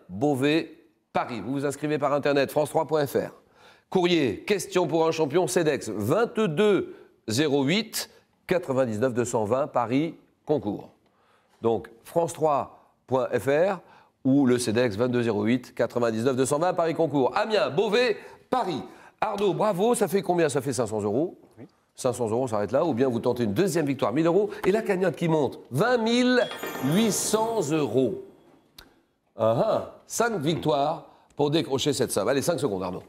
Beauvais, Paris. Vous vous inscrivez par internet, france3.fr. Courrier, question pour un champion CEDEX, 22 08 99 220, Paris, concours. Donc, france3.fr ou le CEDEX 22 08 99 220, Paris, concours. Amiens, Beauvais, Paris. Arnaud, bravo, ça fait combien? Ça fait 500 €. Oui. 500 €, on s'arrête là. Ou bien vous tentez une deuxième victoire, 1000 €. Et la cagnotte qui monte, 20 800 €. 5 victoires pour décrocher cette somme. Allez, 5 secondes, Arnaud.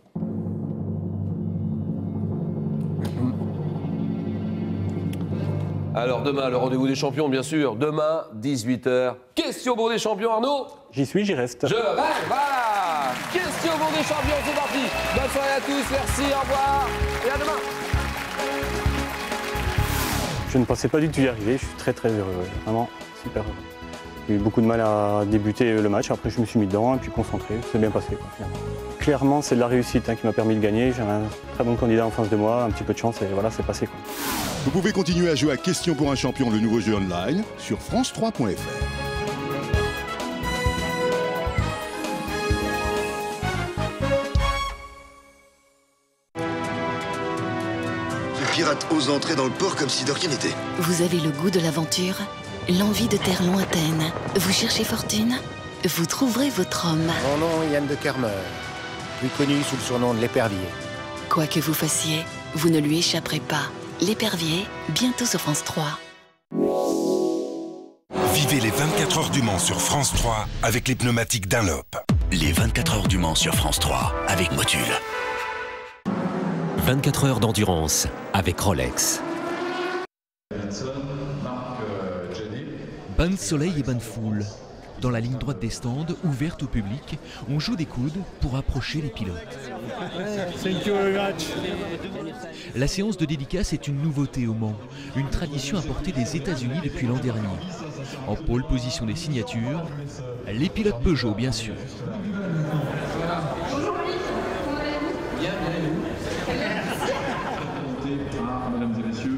Alors, demain, le rendez-vous des champions, bien sûr. Demain, 18 h. Question pour des champions, Arnaud? J'y suis, j'y reste. Je reste, voilà. Question pour des champions, c'est parti. Bonne soirée à tous, merci, au revoir. Et à demain. Je ne pensais pas du tout y arriver, je suis très très heureux, vraiment super heureux. J'ai eu beaucoup de mal à débuter le match, après je me suis mis dedans et puis concentré, c'est bien passé finalement. Clairement c'est de la réussite qui m'a permis de gagner, j'avais un très bon candidat en face de moi, un petit peu de chance et voilà, c'est passé. Vous pouvez continuer à jouer à Question pour un champion, le nouveau jeu online, sur france3.fr. Pirates osent entrer dans le port comme si de rien n'était. Vous avez le goût de l'aventure, l'envie de terres lointaines. Vous cherchez fortune? Vous trouverez votre homme. Mon nom est Yann de Kermer, plus connu sous le surnom de l'épervier. Quoi que vous fassiez, vous ne lui échapperez pas. L'épervier, bientôt sur France 3. Vivez les 24 heures du Mans sur France 3 avec les pneumatiques Dunlop. Les 24 heures du Mans sur France 3 avec Motul. 24 heures d'endurance avec Rolex. Ban soleil et ban foule. Dans la ligne droite des stands, ouverte au public, on joue des coudes pour approcher les pilotes. Thank you very much. La séance de dédicace est une nouveauté au Mans, une tradition importée des États-Unis depuis l'an dernier. En pôle position des signatures, les pilotes Peugeot bien sûr. Mesdames et messieurs,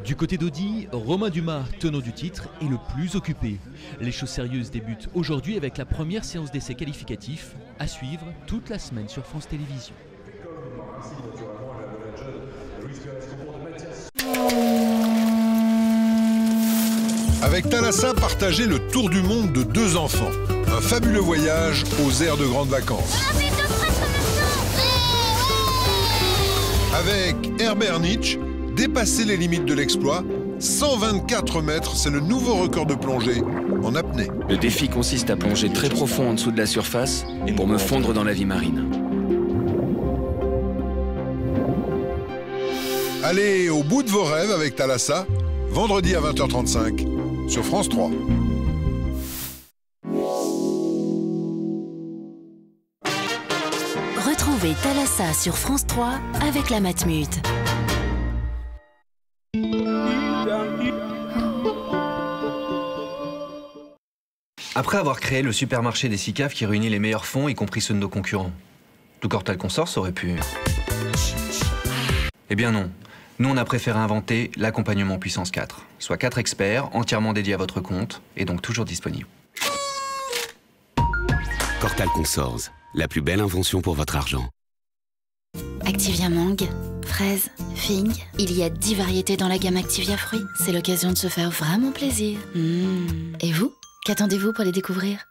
du côté d'Audi, Romain Dumas, tenant du titre, est le plus occupé. Les choses sérieuses débutent aujourd'hui avec la première séance d'essai qualificatif à suivre toute la semaine sur France Télévisions. Avec Thalassa, partagez le tour du monde de 2 enfants. Un fabuleux voyage aux aires de grandes vacances. Avec Herbert Nietzsche, dépasser les limites de l'exploit, 124 mètres, c'est le nouveau record de plongée en apnée. Le défi consiste à plonger très profond en dessous de la surface et pour me fondre dans la vie marine. Allez au bout de vos rêves avec Thalassa, vendredi à 20h35 sur France 3. Retrouvez Thalassa sur France 3 avec la Matmut. Après avoir créé le supermarché des 6 caves qui réunit les meilleurs fonds, y compris ceux de nos concurrents, tout Cortal Consors aurait pu... Eh bien non. Nous, on a préféré inventer l'accompagnement puissance 4, soit 4 experts entièrement dédiés à votre compte et donc toujours disponibles. Cortal Consors, la plus belle invention pour votre argent. Activia mangue, fraise, figue. Il y a 10 variétés dans la gamme Activia fruits. C'est l'occasion de se faire vraiment plaisir. Et vous, qu'attendez-vous pour les découvrir?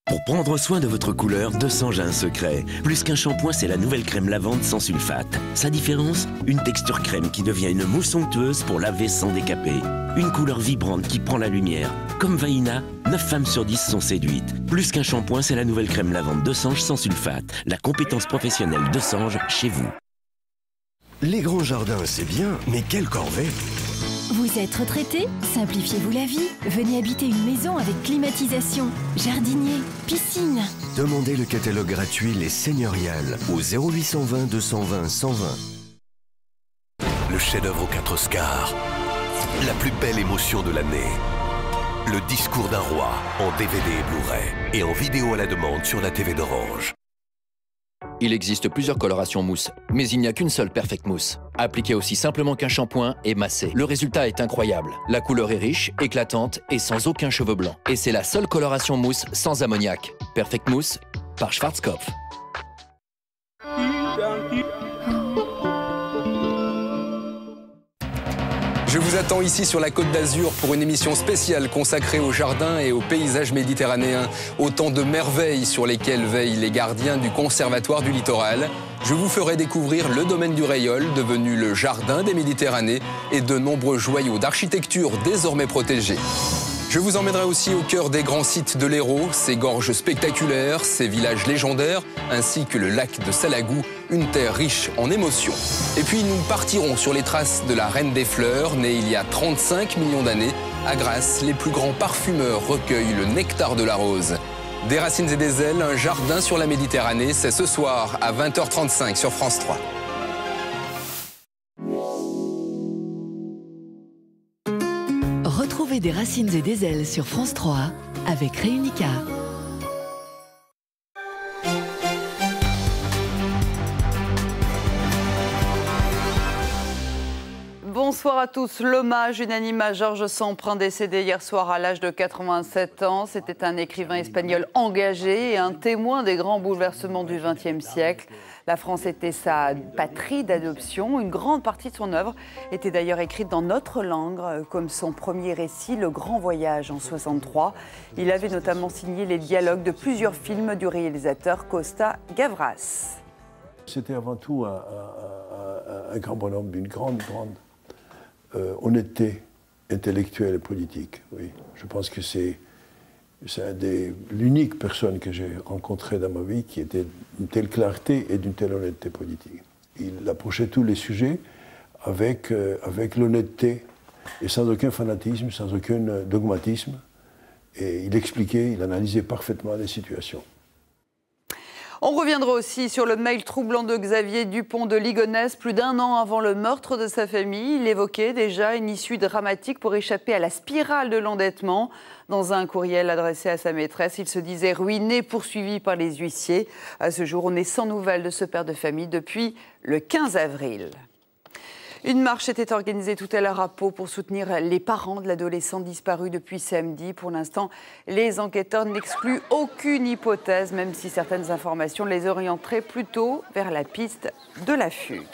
Pour prendre soin de votre couleur, 200 a un secret. Plus qu'un shampoing, c'est la nouvelle crème lavande sans sulfate. Sa différence? Une texture crème qui devient une mousse onctueuse pour laver sans décaper. Une couleur vibrante qui prend la lumière. Comme Vaina, 9 femmes sur 10 sont séduites. Plus qu'un shampoing, c'est la nouvelle crème lavande Desange sans sulfate. La compétence professionnelle Desange chez vous. Les grands jardins, c'est bien, mais quelle corvée! Vous êtes retraité? Simplifiez-vous la vie. Venez habiter une maison avec climatisation, jardinier, piscine. Demandez le catalogue gratuit Les Seigneuriales au 0820 220 120. Le chef-d'œuvre aux 4 Oscars. La plus belle émotion de l'année. Le discours d'un roi en DVD et Blu-ray et en vidéo à la demande sur la TV d'Orange. Il existe plusieurs colorations mousse, mais il n'y a qu'une seule Perfect Mousse. Appliquée aussi simplement qu'un shampoing et massée. Le résultat est incroyable. La couleur est riche, éclatante et sans aucun cheveu blanc. Et c'est la seule coloration mousse sans ammoniac. Perfect Mousse par Schwarzkopf. Je vous attends ici sur la Côte d'Azur pour une émission spéciale consacrée aux jardins et aux paysages méditerranéens. Autant de merveilles sur lesquelles veillent les gardiens du Conservatoire du Littoral. Je vous ferai découvrir le domaine du Rayol, devenu le jardin des Méditerranées, et de nombreux joyaux d'architecture désormais protégés. Je vous emmènerai aussi au cœur des grands sites de l'Hérault, ses gorges spectaculaires, ses villages légendaires, ainsi que le lac de Salagou, une terre riche en émotions. Et puis nous partirons sur les traces de la Reine des Fleurs, née il y a 35 millions d'années. À Grasse, les plus grands parfumeurs recueillent le nectar de la rose. Des racines et des ailes, un jardin sur la Méditerranée, c'est ce soir à 20h35 sur France 3. Retrouvez Des racines et des ailes sur France 3 avec Réunica. Bonsoir à tous. L'hommage unanime à Georges Semprin, décédé hier soir à l'âge de 87 ans. C'était un écrivain espagnol engagé et un témoin des grands bouleversements du XXe siècle. La France était sa patrie d'adoption. Une grande partie de son œuvre était d'ailleurs écrite dans notre langue, comme son premier récit, Le Grand Voyage, en 1963. Il avait notamment signé les dialogues de plusieurs films du réalisateur Costa Gavras. C'était avant tout un grand bonhomme d'une grande honnêteté intellectuelle et politique. Oui. Je pense que c'est l'unique personne que j'ai rencontrée dans ma vie qui était d'une telle clarté et d'une telle honnêteté politique. Il approchait tous les sujets avec l'honnêteté et sans aucun fanatisme, sans aucun dogmatisme. Et il expliquait, il analysait parfaitement les situations. On reviendra aussi sur le mail troublant de Xavier Dupont de Ligonnès. Plus d'un an avant le meurtre de sa famille, il évoquait déjà une issue dramatique pour échapper à la spirale de l'endettement. Dans un courriel adressé à sa maîtresse, il se disait ruiné, poursuivi par les huissiers. À ce jour, on est sans nouvelles de ce père de famille depuis le 15 avril. Une marche était organisée tout à l'heure à Pau pour soutenir les parents de l'adolescent disparu depuis samedi. Pour l'instant, les enquêteurs n'excluent aucune hypothèse, même si certaines informations les orienteraient plutôt vers la piste de la fugue.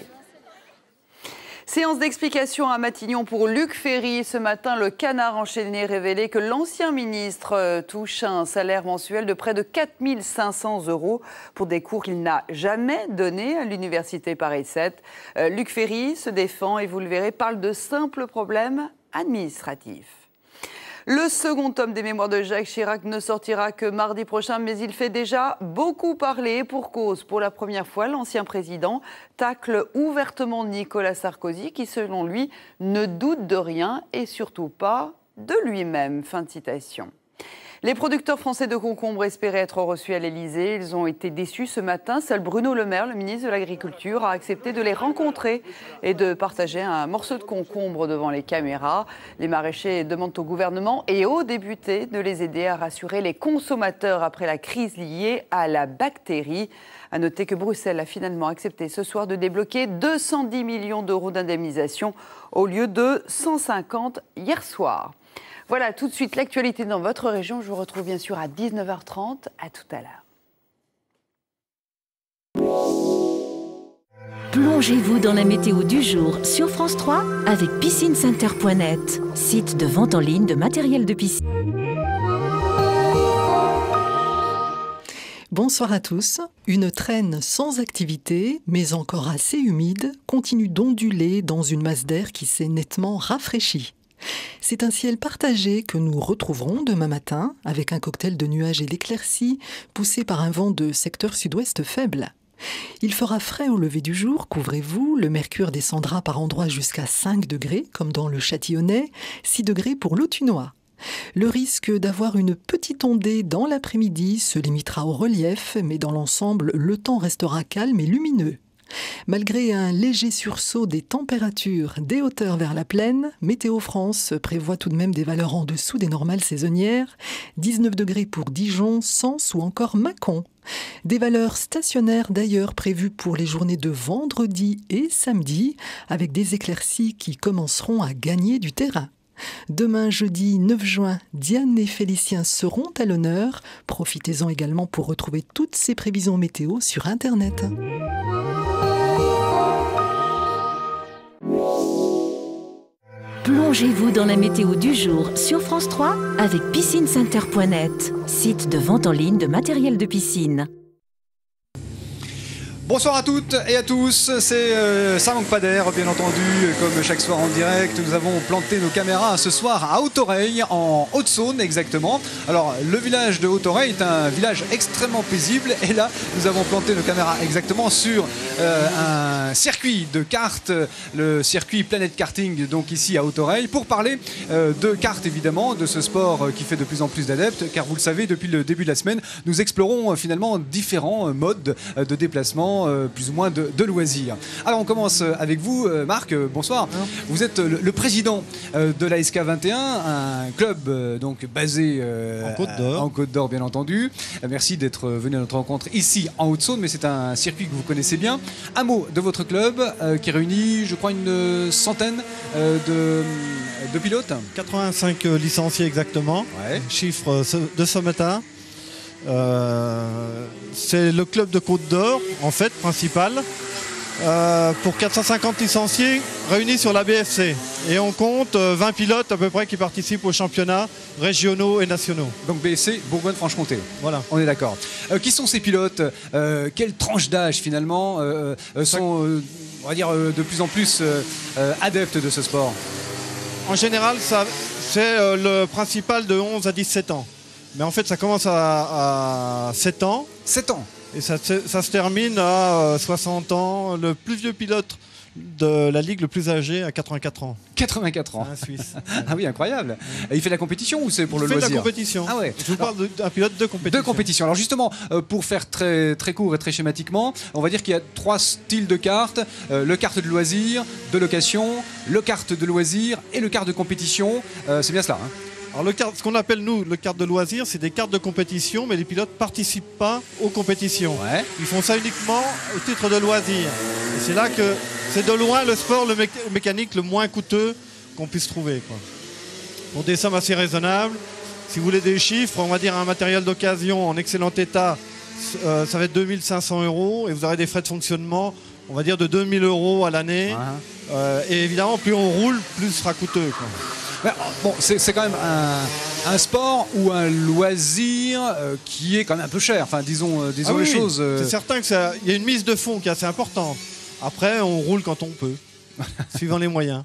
Séance d'explication à Matignon pour Luc Ferry. Ce matin, le Canard enchaîné révélait que l'ancien ministre touche un salaire mensuel de près de 4 500 € pour des cours qu'il n'a jamais donnés à l'université Paris 7. Luc Ferry se défend et vous le verrez, parle de simples problèmes administratifs. Le second tome des Mémoires de Jacques Chirac ne sortira que mardi prochain, mais il fait déjà beaucoup parler pour cause. Pour la première fois, l'ancien président tacle ouvertement Nicolas Sarkozy, qui, selon lui, ne doute de rien et surtout pas de lui-même. Fin de citation. Les producteurs français de concombres espéraient être reçus à l'Élysée. Ils ont été déçus ce matin. Seul Bruno Le Maire, le ministre de l'Agriculture, a accepté de les rencontrer et de partager un morceau de concombre devant les caméras. Les maraîchers demandent au gouvernement et aux députés de les aider à rassurer les consommateurs après la crise liée à la bactérie. À noter que Bruxelles a finalement accepté ce soir de débloquer 210 millions d'euros d'indemnisation au lieu de 150 hier soir. Voilà, tout de suite, l'actualité dans votre région. Je vous retrouve bien sûr à 19h30. À tout à l'heure. Plongez-vous dans la météo du jour sur France 3 avec piscinecenter.net, site de vente en ligne de matériel de piscine. Bonsoir à tous. Une traîne sans activité, mais encore assez humide, continue d'onduler dans une masse d'air qui s'est nettement rafraîchie. C'est un ciel partagé que nous retrouverons demain matin avec un cocktail de nuages et d'éclaircies poussé par un vent de secteur sud-ouest faible. Il fera frais au lever du jour, couvrez-vous, le mercure descendra par endroits jusqu'à 5 degrés comme dans le Châtillonnais, 6 degrés pour l'Autunois. Le risque d'avoir une petite ondée dans l'après-midi se limitera au relief, mais dans l'ensemble, le temps restera calme et lumineux. Malgré un léger sursaut des températures des hauteurs vers la plaine, Météo France prévoit tout de même des valeurs en dessous des normales saisonnières. 19 degrés pour Dijon, Sens ou encore Mâcon. Des valeurs stationnaires d'ailleurs prévues pour les journées de vendredi et samedi, avec des éclaircies qui commenceront à gagner du terrain. Demain, jeudi 9 juin, Diane et Félicien seront à l'honneur. Profitez-en également pour retrouver toutes ces prévisions météo sur Internet. Plongez-vous dans la météo du jour sur France 3 avec piscinecenter.net, site de vente en ligne de matériel de piscine. Bonsoir à toutes et à tous, c'est Ça manque pas d'air, bien entendu, comme chaque soir en direct. Nous avons planté nos caméras ce soir à Haute-Oreille, en Haute-Saône exactement. Alors, le village de Haute-Oreille est un village extrêmement paisible et là, nous avons planté nos caméras exactement sur un circuit de kart, le circuit Planète Karting, donc ici à Haute-Oreille, pour parler de kart évidemment, de ce sport qui fait de plus en plus d'adeptes, car vous le savez, depuis le début de la semaine, nous explorons finalement différents modes de déplacement, plus ou moins de loisirs. Alors on commence avec vous, Marc, bonsoir. Vous êtes le président de la SK21, un club donc basé en Côte d'Or bien entendu. Merci d'être venu à notre rencontre ici en Haute-Saône, mais c'est un circuit que vous connaissez bien. Un mot de votre club qui réunit, je crois, une centaine de pilotes. 85 licenciés exactement, chiffre de ce matin. C'est le club de Côte d'Or, en fait, principal, pour 450 licenciés réunis sur la BFC. Et on compte 20 pilotes à peu près qui participent aux championnats régionaux et nationaux. Donc BFC, Bourgogne-Franche-Comté. Voilà. On est d'accord. Qui sont ces pilotes? Quelle tranche d'âge finalement sont, on va dire, de plus en plus adeptes de ce sport? En général, c'est le principal de 11 à 17 ans. Mais en fait, ça commence à 7 ans. 7 ans. Et ça se termine à 60 ans. Le plus vieux pilote de la ligue, le plus âgé, à 84 ans. 84 ans. Un Suisse. Ah oui, incroyable. Et il fait la compétition ou c'est pour le loisir? Il fait la compétition. Ah ouais. Je vous parle d'un pilote de compétition. De compétition. Alors justement, pour faire très, très court et très schématiquement, on va dire qu'il y a 3 styles de cartes. Le kart de loisir, de location, le kart de loisir et le kart de compétition. C'est bien cela, hein? Alors ce qu'on appelle nous le kart de loisir, c'est des cartes de compétition, mais les pilotes ne participent pas aux compétitions. Ouais. Ils font ça uniquement au titre de loisir. Et c'est là que c'est de loin le sport mécanique le moins coûteux qu'on puisse trouver, quoi. Pour des sommes assez raisonnables. Si vous voulez des chiffres, on va dire un matériel d'occasion en excellent état, ça va être 2500 € et vous aurez des frais de fonctionnement, on va dire de 2000 € à l'année. Et évidemment, plus on roule, plus ce sera coûteux, quoi. Bon, c'est quand même un sport ou un loisir qui est quand même un peu cher. Enfin, disons les choses. C'est certain qu'il y a une mise de fonds qui est assez importante. Après, on roule quand on peut, suivant les moyens.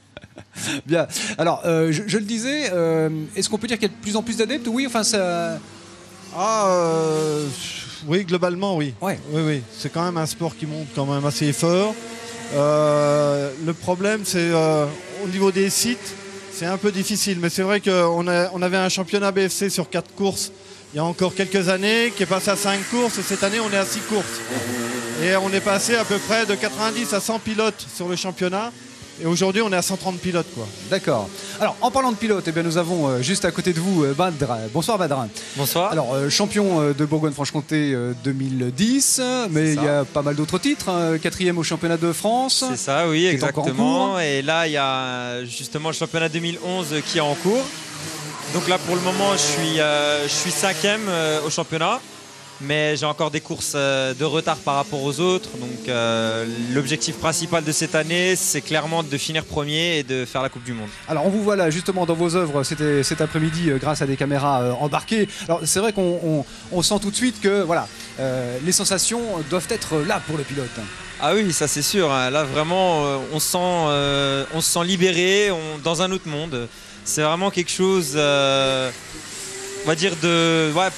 Bien. Alors, je le disais, est-ce qu'on peut dire qu'il y a de plus en plus d'adeptes? Oui, enfin ça. Oui, globalement, oui. Ouais. Oui. C'est quand même un sport qui monte quand même assez fort. Le problème, c'est au niveau des sites. C'est un peu difficile, mais c'est vrai qu'on avait un championnat BFC sur 4 courses il y a encore quelques années, qui est passé à 5 courses, et cette année on est à 6 courses. Et on est passé à peu près de 90 à 100 pilotes sur le championnat, et aujourd'hui on est à 130 pilotes, quoi. D'accord. Alors en parlant de pilotes, eh bien, nous avons juste à côté de vous Badr. Bonsoir Badr. Bonsoir. Alors champion de Bourgogne-Franche-Comté 2010, mais il y a pas mal d'autres titres, 4e au championnat de France. C'est ça, oui, exactement. Cours. Et là il y a justement le championnat 2011 qui est en cours. Donc là pour le moment je suis 5e au championnat. Mais j'ai encore des courses de retard par rapport aux autres. Donc l'objectif principal de cette année, c'est clairement de finir premier et de faire la Coupe du Monde. Alors on vous voit là justement dans vos œuvres cet après-midi grâce à des caméras embarquées. Alors c'est vrai qu'on sent tout de suite que voilà, les sensations doivent être là pour le pilote. Ah oui, ça c'est sûr. Là vraiment, on se sent libéré, dans un autre monde. C'est vraiment quelque chose, on va dire,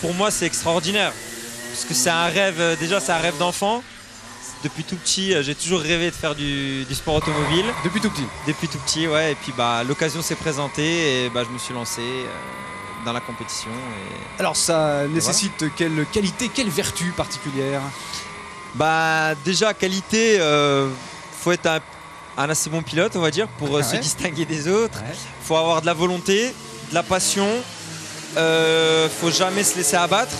pour moi c'est extraordinaire. Parce que c'est un rêve, déjà c'est un rêve d'enfant. Depuis tout petit, j'ai toujours rêvé de faire du sport automobile. Depuis tout petit? Depuis tout petit, ouais. Et puis l'occasion s'est présentée et je me suis lancé dans la compétition. Alors ça nécessite quelle qualité, quelle vertu particulière? Déjà, qualité, faut être un assez bon pilote, on va dire, pour se distinguer des autres. Faut avoir de la volonté, de la passion. Faut jamais se laisser abattre.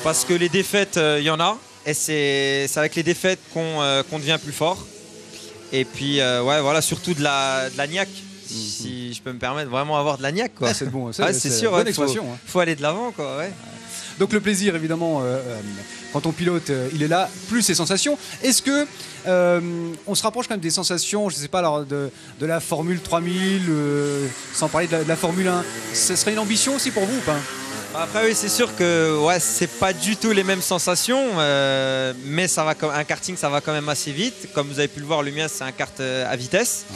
Parce que les défaites, il y en a. Et c'est avec les défaites qu'on devient plus fort. Et puis, ouais, voilà, surtout de la niaque. Si je peux me permettre, vraiment avoir de la niaque, quoi. Ah, c'est bon, c'est sûr, bonne ouais, expression. faut aller de l'avant, quoi. Ouais. Donc le plaisir, évidemment, quand on pilote, il est là, plus les sensations. Est-ce que on se rapproche quand même des sensations, je ne sais pas, alors, de la Formule 3000, sans parler de la Formule 1, ce serait une ambition aussi pour vous ou pas? Après oui, c'est sûr que ouais, c'est pas du tout les mêmes sensations, mais ça va un karting, ça va quand même assez vite. Comme vous avez pu le voir, le mien c'est un kart à vitesse,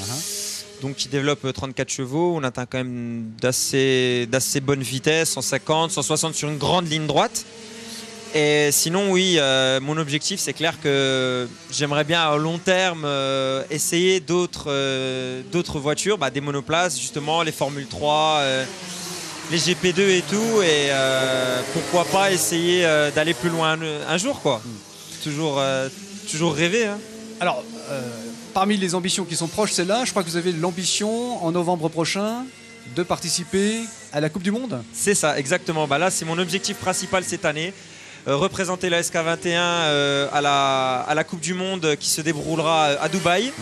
donc qui développe 34 chevaux. On atteint quand même d'assez bonnes vitesses, 150, 160 sur une grande ligne droite. Et sinon oui, mon objectif c'est clair que j'aimerais bien à long terme essayer d'autres voitures, des monoplaces justement, les Formule 3. Les GP2 et tout, et pourquoi pas essayer d'aller plus loin un jour, quoi. Toujours rêver. Hein. Alors, parmi les ambitions qui sont proches, celle-là, je crois que vous avez l'ambition en novembre prochain de participer à la Coupe du Monde. C'est ça, exactement. Là, c'est mon objectif principal cette année. Représenter la SK21 à la Coupe du Monde qui se déroulera à Dubaï. Ouais.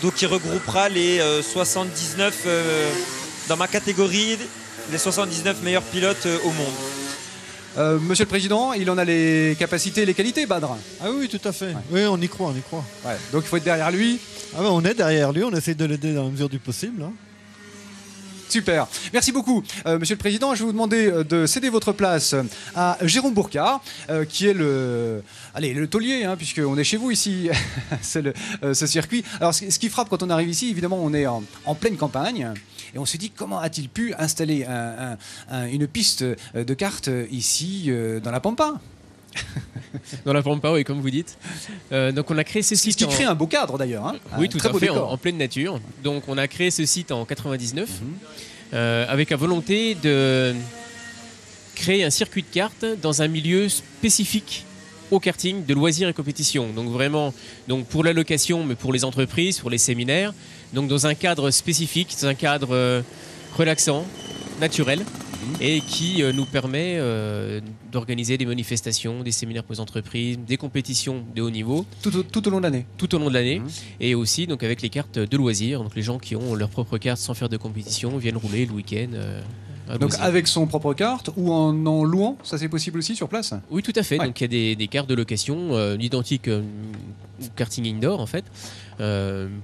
Donc, qui regroupera les 79 dans ma catégorie. Les 79 meilleurs pilotes au monde. Monsieur le Président, il en a les capacités et les qualités, Badr. Ah oui, tout à fait. Ouais. Oui, on y croit, on y croit. Ouais. Donc il faut être derrière lui. Ah ouais, on est derrière lui, on essaie de l'aider dans la mesure du possible. Hein. Super. Merci beaucoup, Monsieur le Président. Je vais vous demander de céder votre place à Jérôme Bourcard, qui est le taulier, hein, puisqu'on est chez vous ici. C'est ce circuit. Alors, ce qui frappe quand on arrive ici, évidemment, on est en pleine campagne. Et on se dit, comment a-t-il pu installer une piste de kart ici, dans la Pampa? Dans la Pampa, oui, comme vous dites. Donc on a créé ce site. Ce qui crée un beau cadre d'ailleurs. Hein, oui, tout à fait, en pleine nature. Donc on a créé ce site en 99 avec la volonté de créer un circuit de kart dans un milieu spécifique au karting, de loisirs et compétition. Donc vraiment, pour la location, mais pour les entreprises, pour les séminaires. Donc dans un cadre spécifique, dans un cadre relaxant, naturel. Et qui nous permet d'organiser des manifestations, des séminaires pour les entreprises, des compétitions de haut niveau. Tout au long de l'année. Tout au long de l'année. Et aussi donc, avec les cartes de loisirs. Donc les gens qui ont leur propre carte sans faire de compétition viennent rouler le week-end. Donc avec son propre carte ou en louant, ça c'est possible aussi sur place? Oui, tout à fait. Ouais. Donc il y a des cartes de location identiques au karting indoor en fait.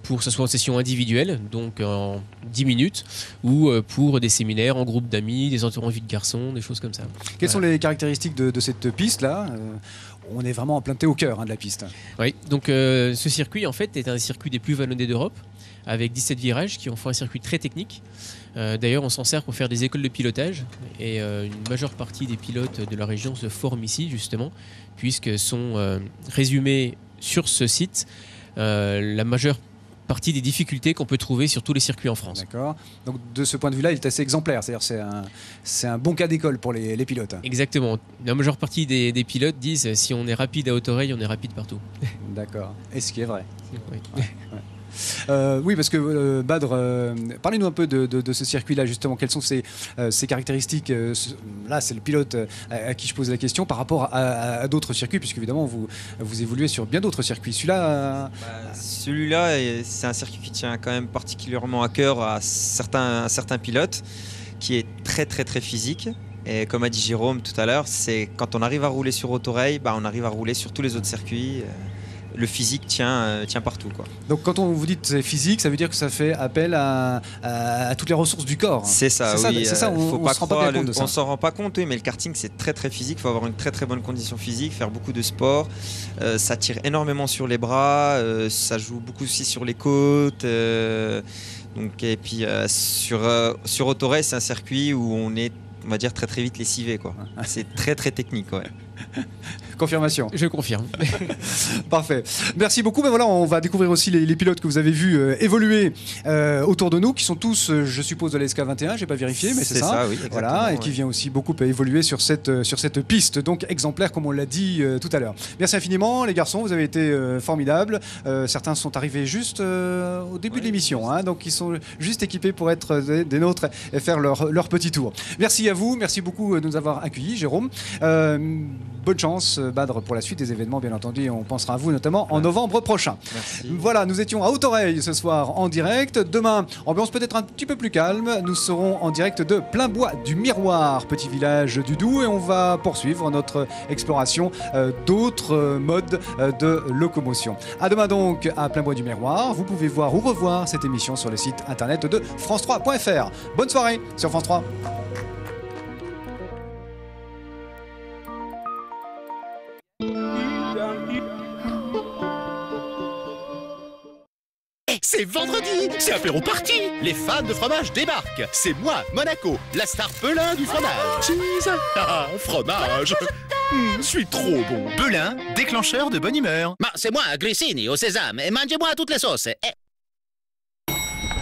Pour que ce soit en session individuelle, donc en 10 minutes, ou pour des séminaires en groupe d'amis, des entourants vie de garçons, des choses comme ça. Quelles sont les caractéristiques de cette piste-là? On est vraiment implanté au cœur de la piste. Oui, donc ce circuit en fait est un des circuits des plus vallonnés d'Europe, avec 17 virages qui en font un circuit très technique. D'ailleurs, on s'en sert pour faire des écoles de pilotage, et une majeure partie des pilotes de la région se forment ici, justement, puisque sont résumés sur ce site la majeure partie des difficultés qu'on peut trouver sur tous les circuits en France. D'accord. Donc de ce point de vue-là, il est assez exemplaire. C'est-à-dire c'est un bon cas d'école pour les pilotes. Exactement. La majeure partie des pilotes disent si on est rapide à Haute-Oreille, on est rapide partout. D'accord. Et ce qui est vrai. Oui. Oui, parce que Badr, parlez-nous un peu de ce circuit-là, justement. Quelles sont ses caractéristiques? Là, c'est le pilote à qui je pose la question par rapport à d'autres circuits, puisque évidemment, vous évoluez sur bien d'autres circuits. Celui-là, c'est un circuit qui tient quand même particulièrement à cœur à certains pilotes, qui est très très très physique. Et comme a dit Jérôme tout à l'heure, c'est quand on arrive à rouler sur Haute-Oreille, on arrive à rouler sur tous les autres circuits. Le physique tient partout, quoi. Donc quand on vous dit c'est physique, ça veut dire que ça fait appel à toutes les ressources du corps. C'est ça, oui. C'est ça, on ne s'en rend pas bien compte de ça. On s'en rend pas compte, oui, mais le karting c'est très très physique, il faut avoir une très très bonne condition physique, faire beaucoup de sport, ça tire énormément sur les bras, ça joue beaucoup aussi sur les côtes. Donc, et puis sur Haute-Oreille, c'est un circuit où on est, on va dire, très très vite lessivé, quoi. C'est très très technique, ouais. Confirmation. Je confirme. Parfait. Merci beaucoup. Ben voilà, on va découvrir aussi les pilotes que vous avez vus évoluer autour de nous, qui sont tous, je suppose, de la SK21. J'ai pas vérifié, mais c'est ça. Oui, voilà, et qui vient aussi beaucoup évoluer sur cette piste, donc exemplaire, comme on l'a dit tout à l'heure. Merci infiniment, les garçons. Vous avez été formidables. Certains sont arrivés juste au début de l'émission, hein, donc ils sont juste équipés pour être des nôtres et faire leur petit tour. Merci à vous. Merci beaucoup de nous avoir accueillis, Jérôme. bonne chance, Badr, pour la suite des événements, bien entendu. Et on pensera à vous, notamment en novembre prochain. Merci. Voilà, nous étions à Haute-Oreille ce soir en direct. Demain, ambiance peut-être un petit peu plus calme. Nous serons en direct de Plainbois du Miroir, petit village du Doubs, et on va poursuivre notre exploration d'autres modes de locomotion. À demain donc à Plainbois du Miroir. Vous pouvez voir ou revoir cette émission sur le site internet de France3.fr. Bonne soirée sur France 3. C'est vendredi, c'est apéro party. Les fans de fromage débarquent. C'est moi, Monaco, la star Belin du fromage. Cheese, fromage. Je suis trop bon. Belin, déclencheur de bonne humeur. C'est moi, Grissini, au sésame, et mangez-moi toutes les sauces.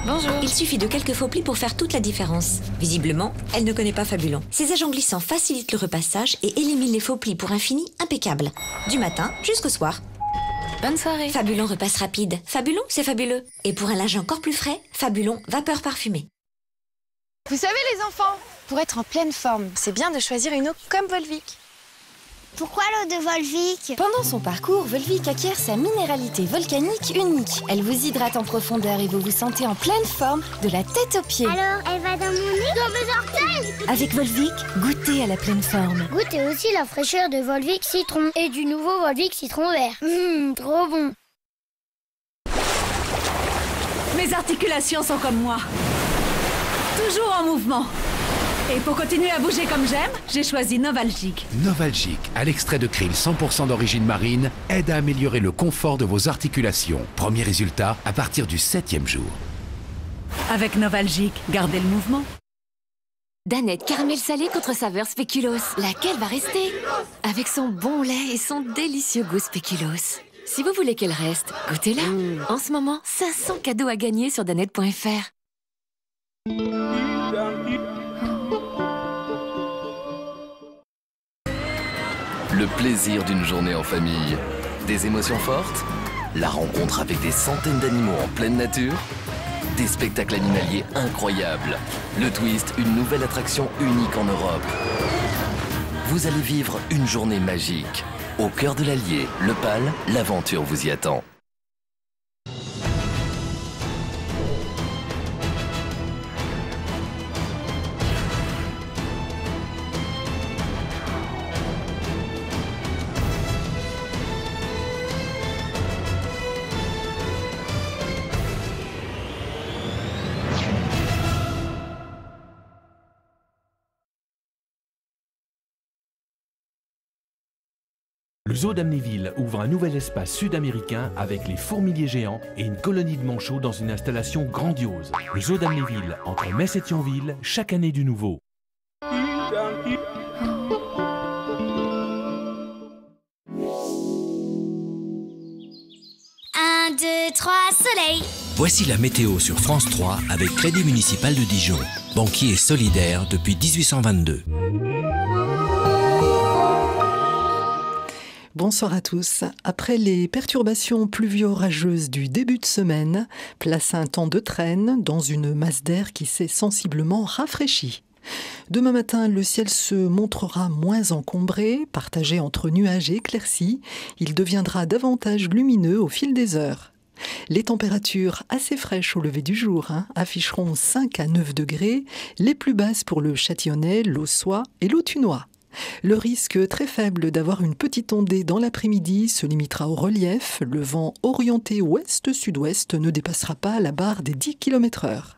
Bonjour. Il suffit de quelques faux plis pour faire toute la différence. Visiblement, elle ne connaît pas Fabulon. Ces agents glissants facilitent le repassage et éliminent les faux plis pour un fini impeccable. Du matin jusqu'au soir. Bonne soirée. Fabulon repasse rapide. Fabulon, c'est fabuleux. Et pour un linge encore plus frais, Fabulon vapeur parfumée. Vous savez les enfants, pour être en pleine forme, c'est bien de choisir une eau comme Volvic. Pourquoi l'eau de Volvic? Pendant son parcours, Volvic acquiert sa minéralité volcanique unique. Elle vous hydrate en profondeur et vous vous sentez en pleine forme de la tête aux pieds. Alors, elle va dans mon nez, dans mes orteils? Avec Volvic, goûtez à la pleine forme. Goûtez aussi la fraîcheur de Volvic citron et du nouveau Volvic citron vert. Trop bon. Mes articulations sont comme moi. Toujours en mouvement. Et pour continuer à bouger comme j'aime, j'ai choisi Novalgic. Novalgic, à l'extrait de krill 100% d'origine marine, aide à améliorer le confort de vos articulations. Premier résultat à partir du 7e jour. Avec Novalgic, gardez le mouvement. Danette caramel salé contre saveur spéculoos. Laquelle va rester? Avec son bon lait et son délicieux goût spéculoos. Si vous voulez qu'elle reste, goûtez-la. En ce moment, 500 cadeaux à gagner sur danette.fr. Le plaisir d'une journée en famille. Des émotions fortes, la rencontre avec des centaines d'animaux en pleine nature, des spectacles animaliers incroyables, le twist, une nouvelle attraction unique en Europe. Vous allez vivre une journée magique. Au cœur de l'Allier, le PAL, l'aventure vous y attend. Le zoo d'Amnéville ouvre un nouvel espace sud-américain avec les fourmiliers géants et une colonie de manchots dans une installation grandiose. Le zoo d'Amnéville, entre Metz et Thionville, chaque année du nouveau. 1, 2, 3, soleil. Voici la météo sur France 3 avec Crédit Municipal de Dijon, banquier et solidaire depuis 1822. Bonsoir à tous. Après les perturbations pluvio-orageuses du début de semaine, place un temps de traîne dans une masse d'air qui s'est sensiblement rafraîchie. Demain matin, le ciel se montrera moins encombré, partagé entre nuages et éclaircies. Il deviendra davantage lumineux au fil des heures. Les températures assez fraîches au lever du jour afficheront 5 à 9 degrés, les plus basses pour le Châtillonnais, l'Aussois et l'Autunois. Le risque très faible d'avoir une petite ondée dans l'après-midi se limitera au relief. Le vent orienté ouest-sud-ouest ne dépassera pas la barre des 10 km/h.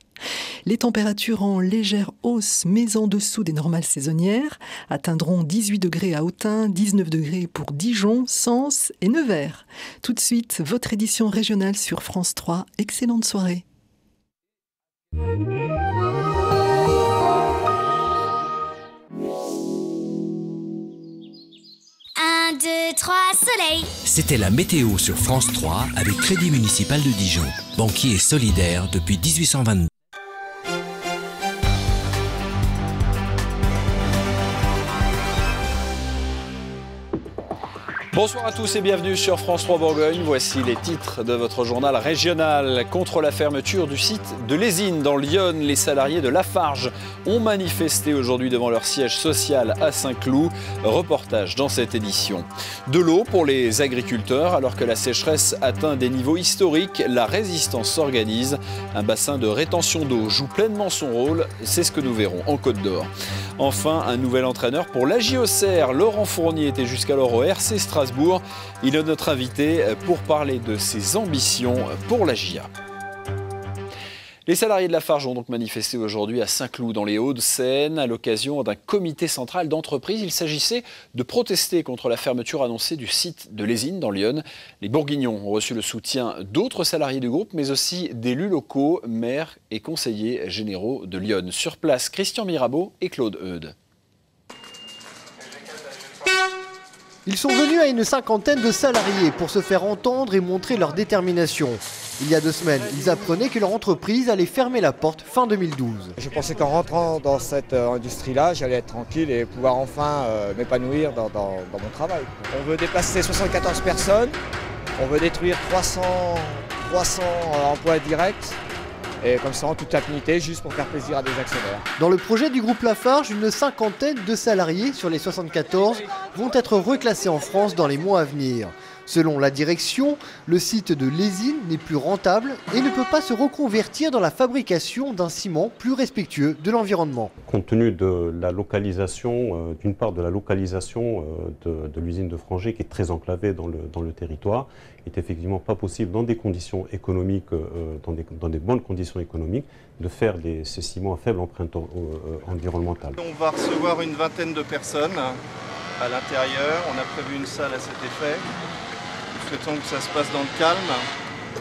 Les températures en légère hausse, mais en dessous des normales saisonnières, atteindront 18 degrés à Autun, 19 degrés pour Dijon, Sens et Nevers. Tout de suite, votre édition régionale sur France 3. Excellente soirée. 1, 2, 3, soleil. C'était la météo sur France 3 avec Crédit Municipal de Dijon, banquier et solidaire depuis 1822. Bonsoir à tous et bienvenue sur France 3 Bourgogne. Voici les titres de votre journal régional. Contre la fermeture du site de Lésine dans l'Yonne, les salariés de Lafarge ont manifesté aujourd'hui devant leur siège social à Saint-Cloud. Reportage dans cette édition. De l'eau pour les agriculteurs alors que la sécheresse atteint des niveaux historiques. La résistance s'organise. Un bassin de rétention d'eau joue pleinement son rôle. C'est ce que nous verrons en Côte d'Or. Enfin, un nouvel entraîneur pour l'AJ Auxerre. Laurent Fournier était jusqu'alors au RC Strasbourg. Il est notre invité pour parler de ses ambitions pour la GIA. Les salariés de Lafarge ont donc manifesté aujourd'hui à Saint-Cloud dans les Hauts-de-Seine à l'occasion d'un comité central d'entreprise. Il s'agissait de protester contre la fermeture annoncée du site de Lésine dans l'Yonne. Les Bourguignons ont reçu le soutien d'autres salariés du groupe, mais aussi d'élus locaux, maires et conseillers généraux de l'Yonne. Sur place, Christian Mirabeau et Claude Eudes. Ils sont venus à une cinquantaine de salariés pour se faire entendre et montrer leur détermination. Il y a 2 semaines, ils apprenaient que leur entreprise allait fermer la porte fin 2012. Je pensais qu'en rentrant dans cette industrie-là, j'allais être tranquille et pouvoir enfin m'épanouir dans mon travail. On veut déplacer 74 personnes, on veut détruire 300 emplois directs. Et comme ça en toute impunité, juste pour faire plaisir à des actionnaires. Dans le projet du groupe Lafarge, une cinquantaine de salariés sur les 74 vont être reclassés en France dans les mois à venir. Selon la direction, le site de Lésine n'est plus rentable et ne peut pas se reconvertir dans la fabrication d'un ciment plus respectueux de l'environnement. Compte tenu de la localisation, d'une part de la localisation de l'usine de Frangé qui est très enclavée dans le territoire, il n'est effectivement pas possible dans des conditions économiques, dans des bonnes conditions économiques, de faire ces ciments à faible empreinte environnementale. On va recevoir une vingtaine de personnes à l'intérieur, on a prévu une salle à cet effet. Nous souhaitons que ça se passe dans le calme.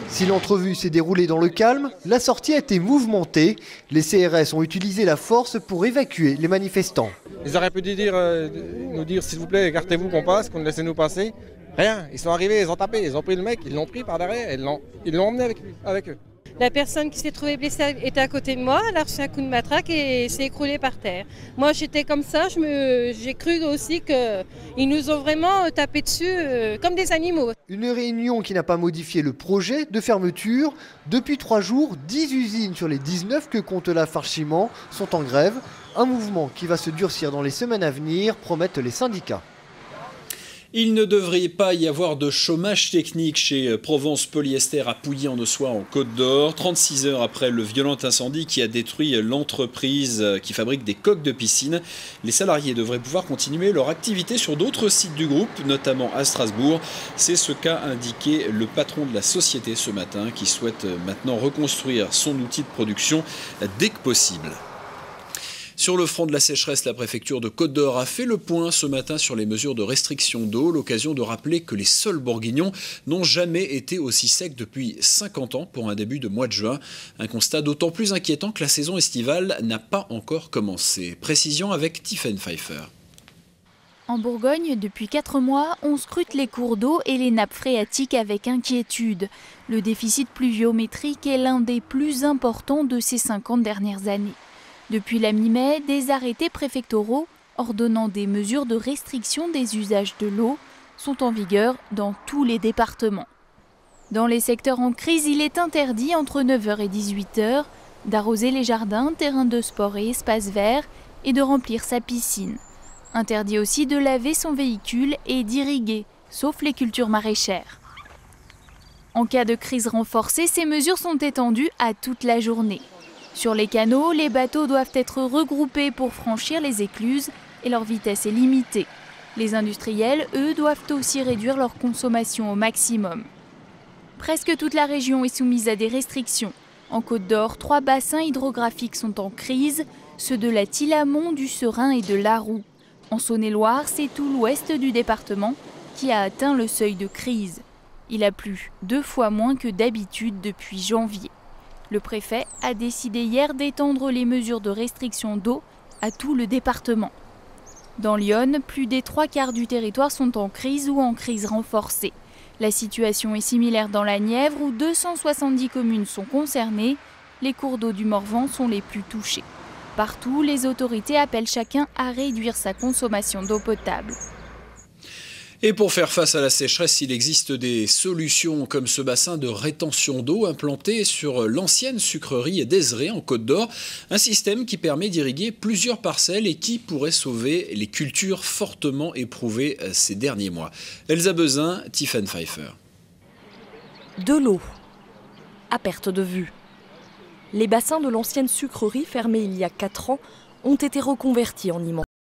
Si l'entrevue s'est déroulée dans le calme, la sortie a été mouvementée. Les CRS ont utilisé la force pour évacuer les manifestants. Ils auraient pu nous dire s'il vous plaît, écartez-vous qu'on passe, qu'on laissez nous passer. Rien, ils sont arrivés, ils ont tapé, ils ont pris le mec, ils l'ont pris par derrière, ils l'ont emmené avec eux. La personne qui s'est trouvée blessée était à côté de moi, elle a reçu un coup de matraque et s'est écroulée par terre. Moi j'étais comme ça, j'ai cru aussi qu'ils nous ont vraiment tapé dessus comme des animaux. Une réunion qui n'a pas modifié le projet de fermeture. Depuis 3 jours, 10 usines sur les 19 que compte Lafarge Ciment sont en grève. Un mouvement qui va se durcir dans les semaines à venir, promettent les syndicats. Il ne devrait pas y avoir de chômage technique chez Provence Polyester à Pouilly-en-Ossois en Côte d'Or. 36 heures après le violent incendie qui a détruit l'entreprise qui fabrique des coques de piscine, les salariés devraient pouvoir continuer leur activité sur d'autres sites du groupe, notamment à Strasbourg. C'est ce qu'a indiqué le patron de la société ce matin qui souhaite maintenant reconstruire son outil de production dès que possible. Sur le front de la sécheresse, la préfecture de Côte d'Or a fait le point ce matin sur les mesures de restriction d'eau, l'occasion de rappeler que les sols bourguignons n'ont jamais été aussi secs depuis 50 ans pour un début de mois de juin. Un constat d'autant plus inquiétant que la saison estivale n'a pas encore commencé. Précision avec Tiffaine Pfeiffer. En Bourgogne, depuis 4 mois, on scrute les cours d'eau et les nappes phréatiques avec inquiétude. Le déficit pluviométrique est l'un des plus importants de ces 50 dernières années. Depuis la mi-mai, des arrêtés préfectoraux ordonnant des mesures de restriction des usages de l'eau sont en vigueur dans tous les départements. Dans les secteurs en crise, il est interdit entre 9h et 18h d'arroser les jardins, terrains de sport et espaces verts et de remplir sa piscine. Interdit aussi de laver son véhicule et d'irriguer, sauf les cultures maraîchères. En cas de crise renforcée, ces mesures sont étendues à toute la journée. Sur les canaux, les bateaux doivent être regroupés pour franchir les écluses et leur vitesse est limitée. Les industriels, eux, doivent aussi réduire leur consommation au maximum. Presque toute la région est soumise à des restrictions. En Côte d'Or, 3 bassins hydrographiques sont en crise, ceux de la Thilamont, du Serein et de l'Aroux. En Saône-et-Loire, c'est tout l'ouest du département qui a atteint le seuil de crise. Il a plu 2 fois moins que d'habitude depuis janvier. Le préfet a décidé hier d'étendre les mesures de restriction d'eau à tout le département. Dans l'Yonne, plus des 3/4 du territoire sont en crise ou en crise renforcée. La situation est similaire dans la Nièvre où 270 communes sont concernées. Les cours d'eau du Morvan sont les plus touchés. Partout, les autorités appellent chacun à réduire sa consommation d'eau potable. Et pour faire face à la sécheresse, il existe des solutions comme ce bassin de rétention d'eau implanté sur l'ancienne sucrerie d'Ezré en Côte d'Or. Un système qui permet d'irriguer plusieurs parcelles et qui pourrait sauver les cultures fortement éprouvées ces derniers mois. Elsa Bezin, Tiffen Pfeiffer. De l'eau, à perte de vue. Les bassins de l'ancienne sucrerie fermée il y a 4 ans ont été reconvertis en immenses